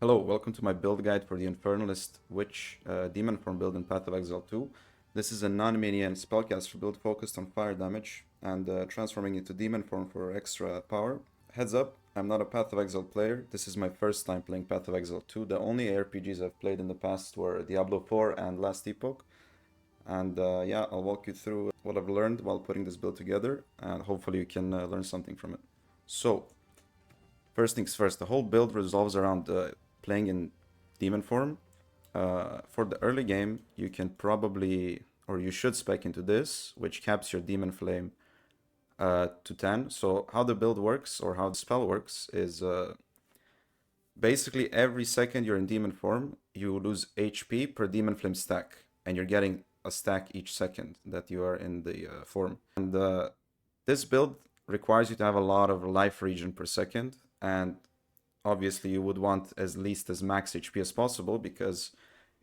Hello, welcome to my build guide for the Infernalist Witch demon form build in Path of Exile 2. This is a non-minion spellcaster build focused on fire damage and transforming into demon form for extra power. Heads up, I'm not a Path of Exile player. This is my first time playing Path of Exile 2. The only ARPGs I've played in the past were Diablo 4 and Last Epoch. And yeah, I'll walk you through what I've learned while putting this build together, and hopefully you can learn something from it. So, first things first, the whole build revolves around playing in demon form. For the early game, you can probably, or you should spec into this, which caps your demon flame to 10. So how the build works, or how the spell works, is basically every second you're in demon form, you lose HP per demon flame stack, and you're getting a stack each second that you are in the form. And this build requires you to have a lot of life regen per second, and obviously you would want as least as max HP as possible because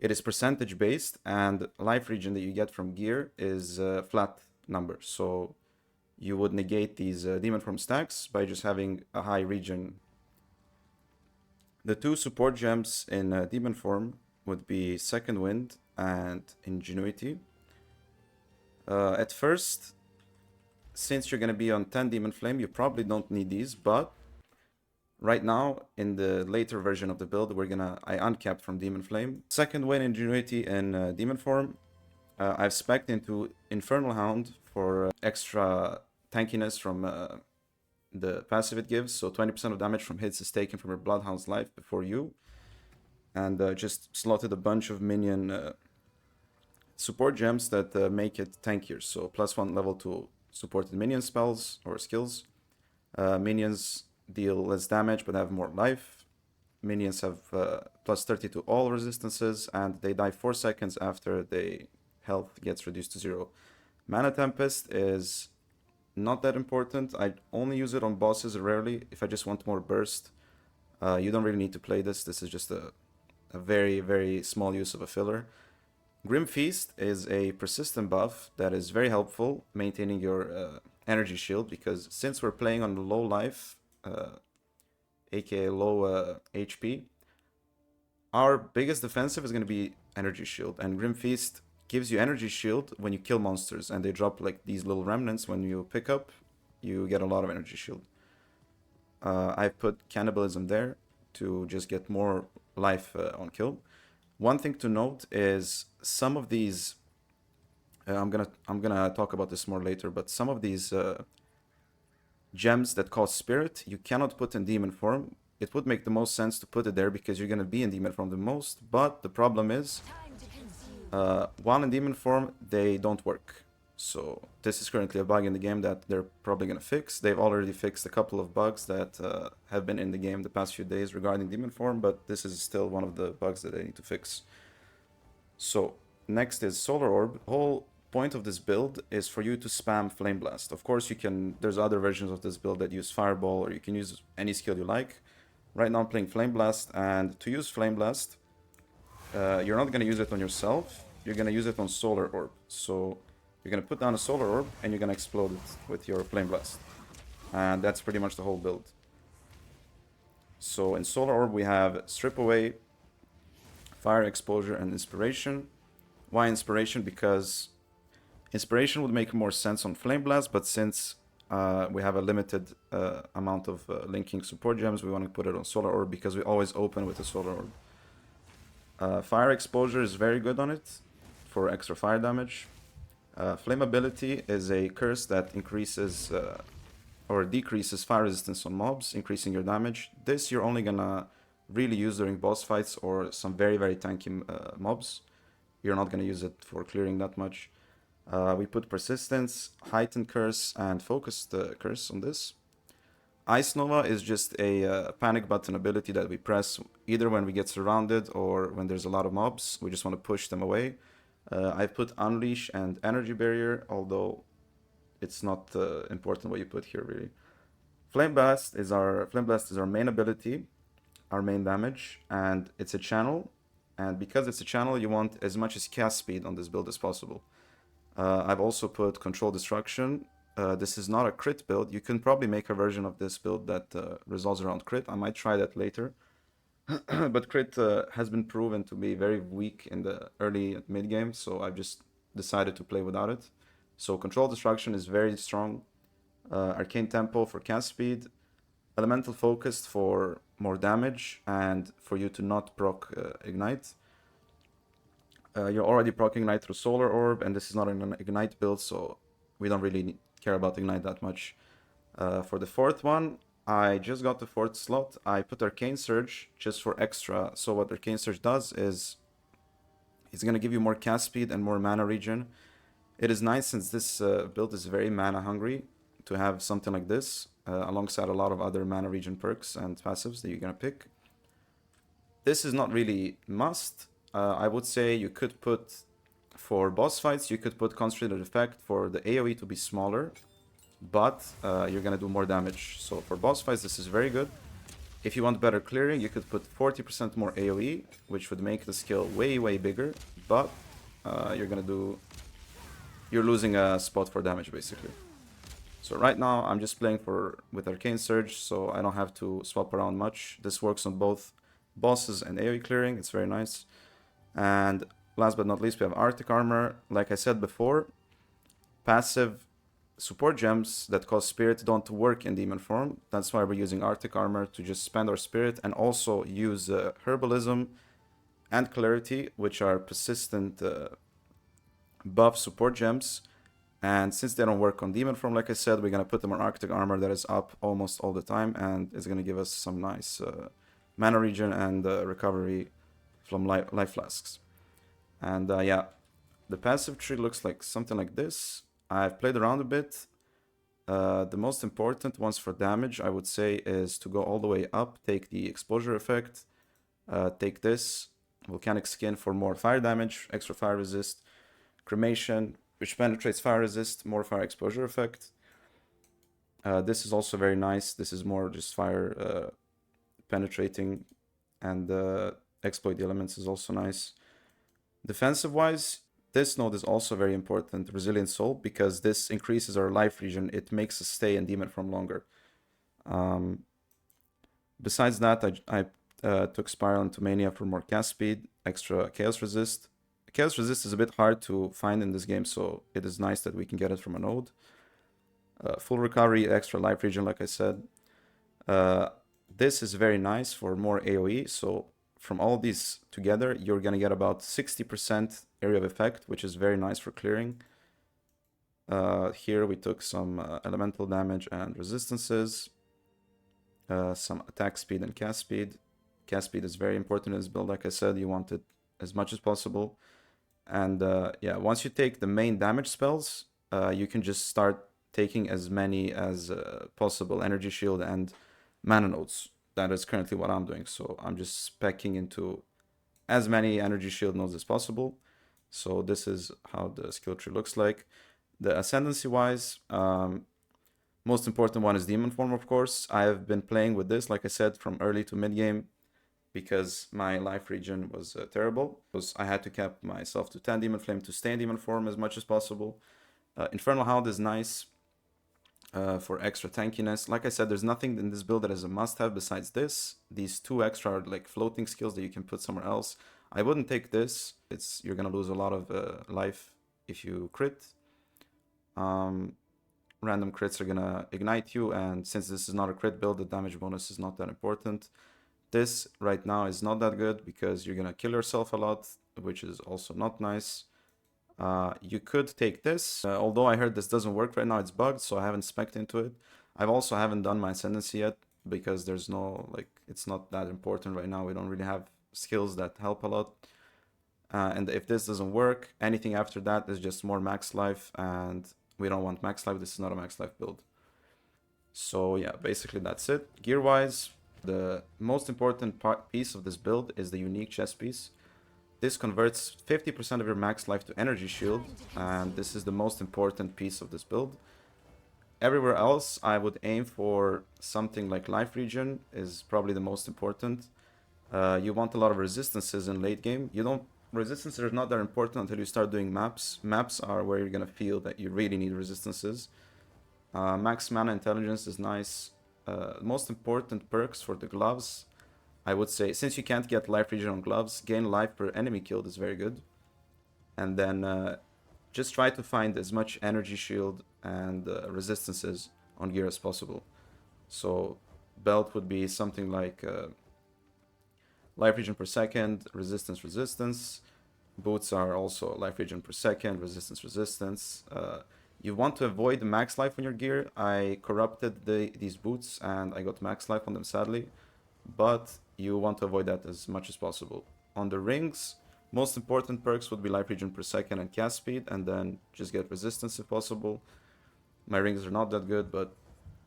it is percentage based, and life regen that you get from gear is a flat number. So you would negate these demon form stacks by just having a high regen. The two support gems in demon form would be Second Wind and Ingenuity. At first, since you're going to be on 10 demon flame, you probably don't need these, but right now, in the later version of the build, I uncapped from Demon Flame. Second Wind Ingenuity in Demon form. I've spec'd into Infernal Hound for extra tankiness from the passive it gives. So 20% of damage from hits is taken from your Bloodhound's life before you. And just slotted a bunch of minion support gems that make it tankier. So +1 level to supported minion spells or skills. Minions deal less damage but have more life. Minions have +30 to all resistances, and they die 4 seconds after their health gets reduced to 0. Mana Tempest is not that important. I only use it on bosses rarely if I just want more burst. You don't really need to play this. This is just a very, very small use of a filler. Grim Feast is a persistent buff that is very helpful maintaining your energy shield, because since we're playing on low life, aka low HP, our biggest defensive is going to be energy shield, and Grim Feast gives you energy shield when you kill monsters, and they drop like these little remnants when you pick up. You get a lot of energy shield. I've put cannibalism there to just get more life on kill. One thing to note is some of these I'm gonna talk about this more later, but some of these gems that cost spirit you cannot put in demon form. It would make the most sense to put it there because you're gonna be in demon form the most, but the problem is while in demon form they don't work. So this is currently a bug in the game that they're probably gonna fix. They've already fixed a couple of bugs that have been in the game the past few days regarding demon form, but this is still one of the bugs that they need to fix. So next is Solar Orb. The whole point of this build is for you to spam Flame Blast. Of course, there's other versions of this build that use Fireball, or you can use any skill you like. Right now I'm playing Flame Blast, and to use Flame Blast, you're not going to use it on yourself, you're going to use it on Solar Orb. So you're going to put down a Solar Orb, and you're going to explode it with your Flame Blast. And that's pretty much the whole build. So in Solar Orb we have Strip Away, Fire Exposure, and Inspiration. Why Inspiration? Because Inspiration would make more sense on Flame Blast, but since we have a limited amount of linking support gems, we want to put it on Solar Orb because we always open with a Solar Orb. Fire Exposure is very good on it for extra fire damage. Flammability is a curse that increases or decreases fire resistance on mobs, increasing your damage. This you're only gonna really use during boss fights or some very, very tanky mobs. You're not gonna use it for clearing that much. We put Persistence, Heightened Curse, and Focused Curse on this. Ice Nova is just a panic button ability that we press either when we get surrounded or when there's a lot of mobs. We just want to push them away. I've put Unleash and Energy Barrier, although it's not important what you put here really. Flame Blast is our main ability, our main damage, and it's a channel. And because it's a channel, you want as much as cast speed on this build as possible. I've also put Control Destruction. This is not a crit build. You can probably make a version of this build that resolves around crit. I might try that later. but crit has been proven to be very weak in the early and mid game, so I've just decided to play without it. So control destruction is very strong. Arcane tempo for cast speed, elemental focused for more damage, and for you to not proc ignite. You're already proc ignite through solar orb, and this is not an ignite build, so we don't really care about ignite that much. For the fourth one, I just got the fourth slot. I put Arcane Surge just for extra. So what Arcane Surge does is it's going to give you more cast speed and more mana regen. It is nice since this build is very mana hungry to have something like this alongside a lot of other mana regen perks and passives that you're going to pick. This is not really must. I would say you could put, for boss fights, you could put Concentrated Effect for the AoE to be smaller, but you're gonna do more damage. So for boss fights, this is very good. If you want better clearing, you could put 40% more AoE, which would make the skill way, way bigger, but you're losing a spot for damage, basically. So right now, I'm just playing with Arcane Surge, so I don't have to swap around much. This works on both bosses and AoE clearing. It's very nice. And last but not least, we have Arctic Armor. Like I said before, passive support gems that cost spirit don't work in demon form. That's why we're using Arctic Armor to just spend our spirit and also use Herbalism and Clarity, which are persistent buff support gems. And since they don't work on demon form, like I said, we're going to put them on Arctic Armor that is up almost all the time, and it's going to give us some nice mana regen and recovery from life flasks. And yeah, the passive tree looks like something like this. I've played around a bit. The most important ones for damage, I would say, is to go all the way up, take the exposure effect, take this, volcanic skin for more fire damage, extra fire resist, cremation, which penetrates fire resist, more fire exposure effect. This is also very nice. This is more just fire penetrating, and exploit the elements is also nice. Defensive wise, this node is also very important, Resilient Soul, because this increases our life regen. It makes us stay in demon form longer. Besides that, I took Spiral into Mania for more cast speed, extra Chaos Resist. Chaos Resist is a bit hard to find in this game, so it is nice that we can get it from a node. Full recovery, extra life regen, like I said. This is very nice for more AoE, so from all these together, you're gonna get about 60% area of effect, which is very nice for clearing. Here we took some elemental damage and resistances, some attack speed and cast speed. Cast speed is very important in this build, like I said, you want it as much as possible. And yeah, once you take the main damage spells, you can just start taking as many as possible energy shield and mana nodes. That is currently what I'm doing. So I'm just specking into as many energy shield nodes as possible. So this is how the skill tree looks like. The ascendancy wise, most important one is demon form, of course. I have been playing with this, like I said, from early to mid game, because my life regen was terrible. I had to cap myself to 10 demon flame to stay in demon form as much as possible. Infernal Hound is nice for extra tankiness. Like I said, there's nothing in this build that is a must-have besides this. These two extra are like floating skills that you can put somewhere else. I wouldn't take this. You're gonna lose a lot of life if you crit. Random crits are gonna ignite you, and since this is not a crit build, the damage bonus is not that important. This right now is not that good because you're gonna kill yourself a lot, which is also not nice. You could take this, although I heard this doesn't work right now, it's bugged, so I haven't spec'd into it. I also haven't done my ascendancy yet because there's no, like, it's not that important right now. We don't really have skills that help a lot. And if this doesn't work, anything after that is just more max life, and we don't want max life. This is not a max life build. So yeah, basically that's it. Gear-wise, the most important piece of this build is the unique chest piece. This converts 50% of your max life to energy shield, and this is the most important piece of this build. Everywhere else, I would aim for something like life regen is probably the most important. You want a lot of resistances in late game. Resistances are not that important until you start doing maps. Maps are where you're gonna feel that you really need resistances. Max mana intelligence is nice. Most important perks for the gloves I would say, since you can't get life regen on gloves, gain life per enemy killed is very good. And then just try to find as much energy shield and resistances on gear as possible. So belt would be something like life regen per second, resistance. Boots are also life regen per second, resistance. You want to avoid max life on your gear. I corrupted these boots and I got max life on them, sadly. But you want to avoid that as much as possible. On the rings, most important perks would be life regen per second and cast speed, and then just get resistance if possible. My rings are not that good, but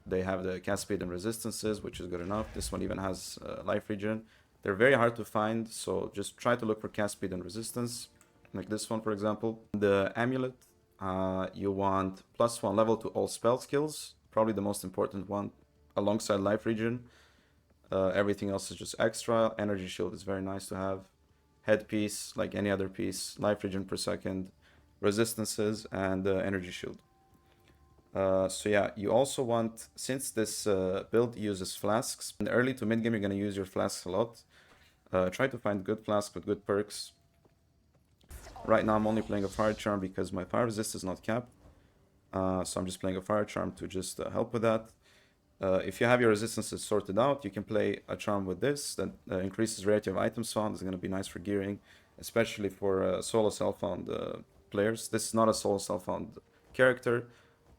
they have the cast speed and resistances, which is good enough. This one even has life regen. They're very hard to find, so just try to look for cast speed and resistance, like this one, for example. The amulet, you want +1 level to all spell skills, probably the most important one, alongside life regen. Everything else is just extra. Energy shield is very nice to have. Headpiece, like any other piece, life regen per second, resistances, and energy shield. So yeah, you also want, since this build uses flasks, in the early to mid game you're going to use your flasks a lot. Try to find good flasks with good perks. Right now I'm only playing a fire charm because my fire resist is not capped. So I'm just playing a fire charm to just help with that. If you have your resistances sorted out, you can play a charm with this that increases rarity of items found. It's going to be nice for gearing, especially for solo self-found players. This is not a solo self-found character.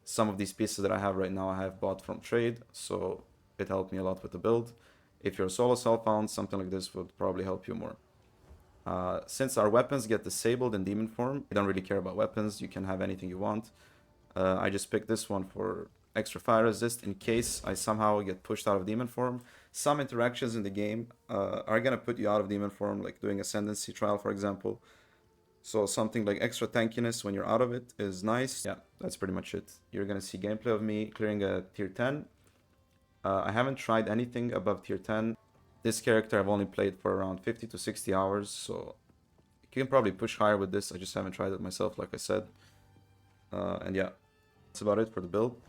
Some of these pieces that I have right now I have bought from trade, so it helped me a lot with the build. If you're a solo self-found, something like this would probably help you more. Since our weapons get disabled in demon form, you don't really care about weapons. You can have anything you want. I just picked this one for extra fire resist in case I somehow get pushed out of demon form. Some interactions in the game are gonna put you out of demon form, like doing ascendancy trial, for example. So something like extra tankiness when you're out of it is nice. Yeah, that's pretty much it. You're gonna see gameplay of me clearing a tier 10. I haven't tried anything above tier 10. This character I've only played for around 50 to 60 hours, so you can probably push higher with this. I just haven't tried it myself, like I said. And yeah, that's about it for the build.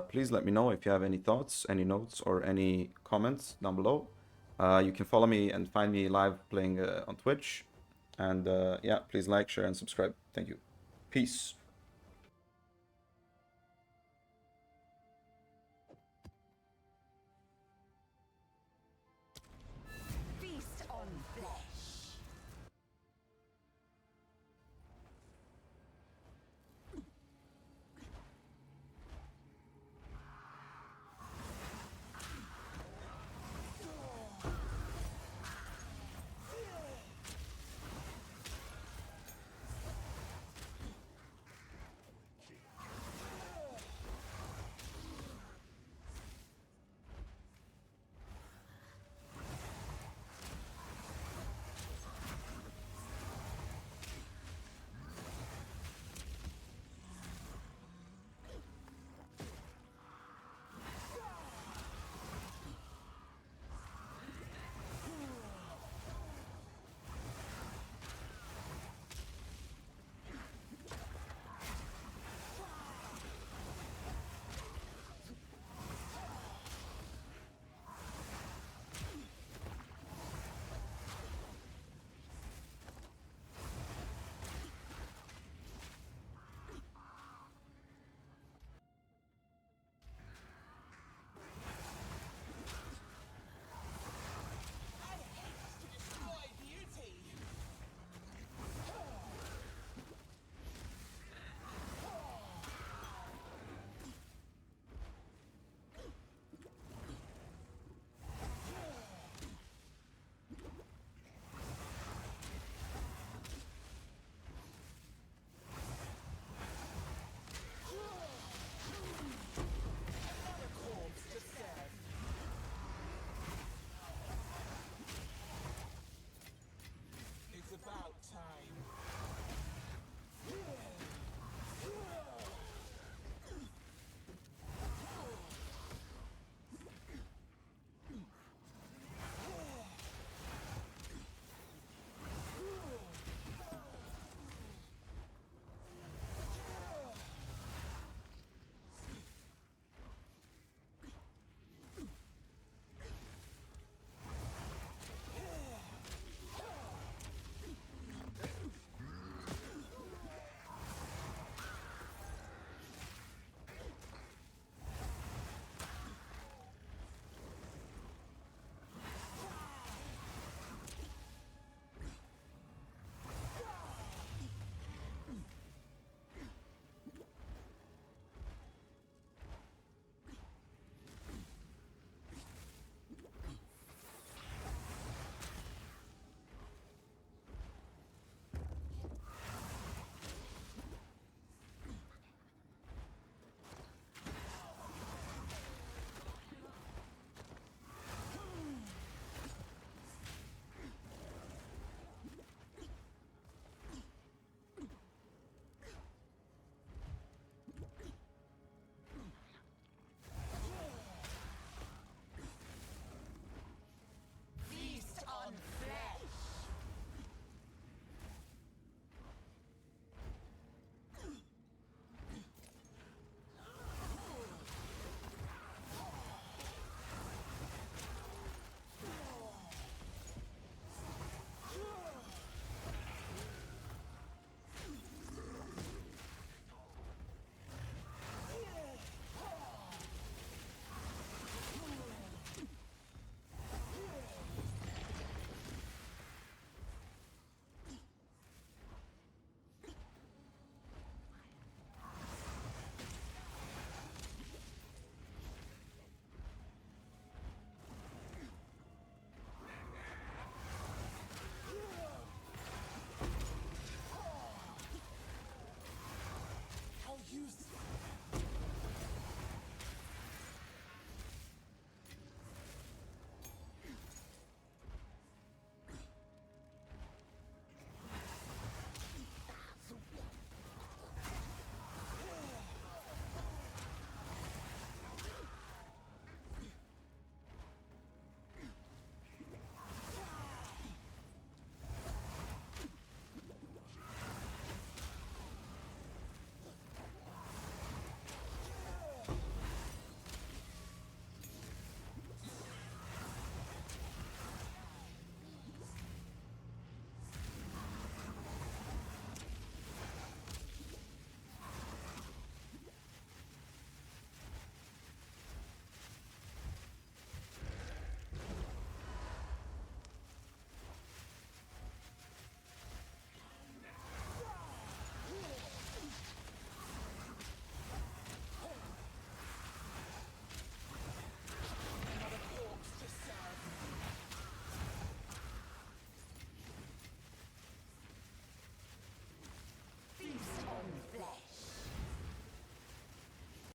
Please let me know if you have any thoughts, any notes, or any comments down below. You can follow me and find me live playing on Twitch. And yeah, please like, share, and subscribe. Thank you. Peace.